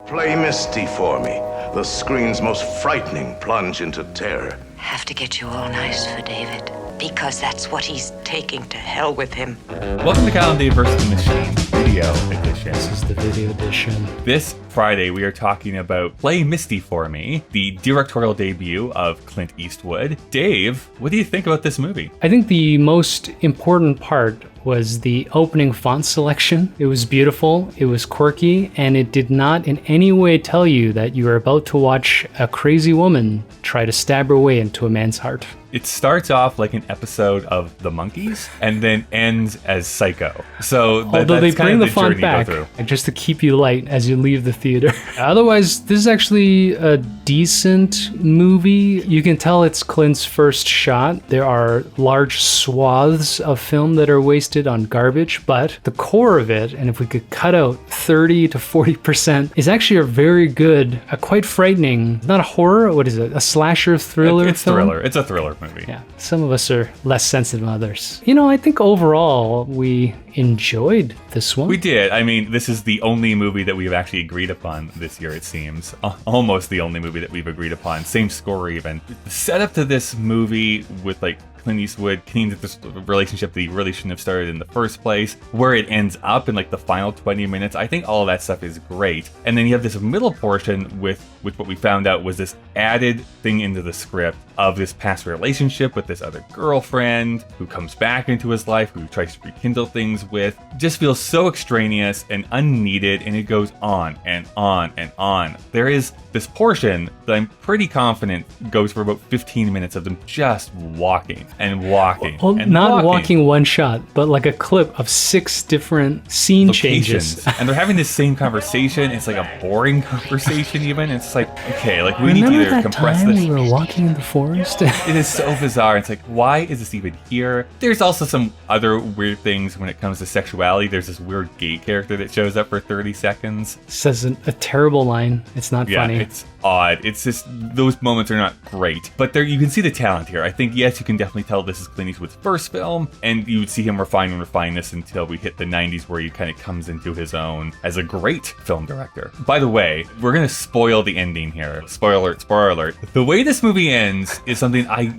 Play Misty For Me, the screen's most frightening plunge into terror. Have to get you all nice for David, because that's what he's taking to hell with him. Welcome to Cal and Dave vs. the Machine Video Edition. This is the video edition. This Friday, we are talking about Play Misty For Me, the directorial debut of Clint Eastwood. Dave, what do you think about this movie? I think the most important part was the opening font selection. It was beautiful, it was quirky, and it did not in any way tell you that you are about to watch a crazy woman try to stab her way into a man's heart. It starts off like an episode of The Monkees and then ends as Psycho. So although they bring the font back through. just to keep you light as you leave the theater. Otherwise, this is actually a decent movie. You can tell it's Clint's first shot. There are large swaths of film that are wasted on garbage, but the core of it, and if we could cut out 30 to 40%, is actually a very good, a quite frightening, not a horror, what is it, a slasher thriller It's film? thriller. It's a thriller movie. Yeah, some of us are less sensitive than others. You know, I think overall we enjoyed this one. We did. I mean, this is the only movie that we've actually agreed upon this year, it seems. Almost the only movie that we've agreed upon. Same score even. The setup to this movie with like Clint Eastwood cleans up this relationship that he really shouldn't have started in the first place, where it ends up in like the final 20 minutes. I think all of that stuff is great. And then you have this middle portion with what we found out was this added thing into the script of this past relationship with this other girlfriend who comes back into his life, who he tries to rekindle things with. Just feels so extraneous and unneeded, and it goes on and on and on. There is this portion that I'm pretty confident goes for about 15 minutes of them just walking and walking. Well, and not walking one shot, but like a clip of 6 different scene locations. changes. And they're having this same conversation. It's like a boring conversation even. It's like, okay, like we need to Remember either that compress time this. we were walking in the forest? It is so bizarre. It's like, why is this even here? There's also some other weird things when it comes to sexuality. There's this weird gay character that shows up for 30 seconds. Says a terrible line. It's not funny. It's odd. It's just, those moments are not great. But there, you can see the talent here. I think, yes, you can definitely tell this is Clint Eastwood's first film, and you would see him refine this until we hit the 90s, where he kind of comes into his own as a great film director. By the way, we're going to spoil the ending here. Spoiler alert, spoiler alert. The way this movie ends is something I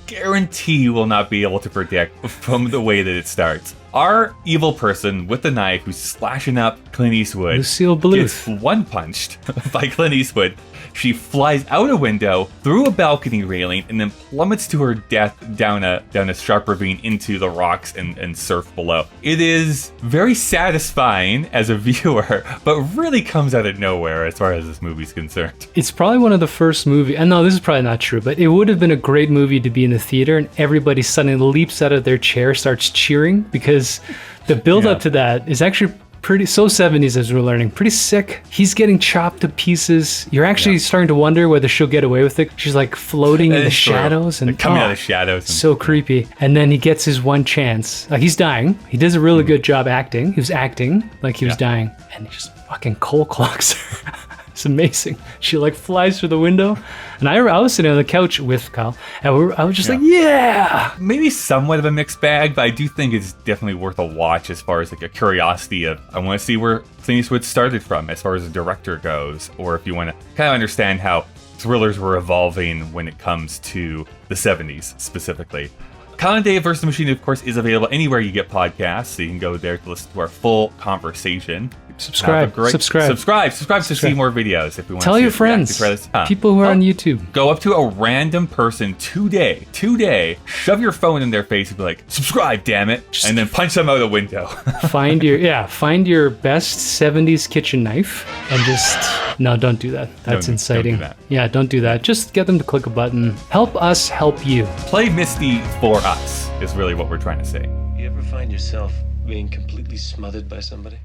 guarantee you will not be able to predict from the way that it starts. Our evil person with the knife who's slashing up Clint Eastwood Lucille Bluth gets one-punched by Clint Eastwood. She flies out a window, through a balcony railing, and then plummets to her death down a sharp ravine into the rocks and surf below. It is very satisfying as a viewer, but really comes out of nowhere as far as this movie's concerned. It's probably one of the first movies, and no, this is probably not true, but it would have been a great movie to be in the theater and everybody suddenly leaps out of their chair, starts cheering, because the build up to that is actually pretty, so 70s as we're learning, pretty sick. He's getting chopped to pieces. You're actually starting to wonder whether she'll get away with it. She's like floating in the shadows and coming out of the shadows. So creepy. And then he gets his one chance. Like, he's dying. He does a really good job acting. He was acting like he was dying, and he just fucking cold clocks her. It's amazing. She like flies through the window, and I was sitting on the couch with Kyle, and I was just like, yeah! Maybe somewhat of a mixed bag, but I do think it's definitely worth a watch as far as like a curiosity of, I want to see where Clint Eastwood started from as far as a director goes, or if you want to kind of understand how thrillers were evolving when it comes to the 70s specifically. Cal and Dave vs. the Machine, of course, is available anywhere you get podcasts, so you can go there to listen to our full conversation. Subscribe to see more videos if you want. Tell your friends, people who are on YouTube. Go up to a random person today, shove your phone in their face and be like, subscribe, damn it, and then punch them out the window. find your best 70s kitchen knife and just, no, don't do that. That's inciting. Don't do that. Yeah, don't do that. Just get them to click a button. Help us help you. Play Misty for us is really what we're trying to say. You ever find yourself being completely smothered by somebody?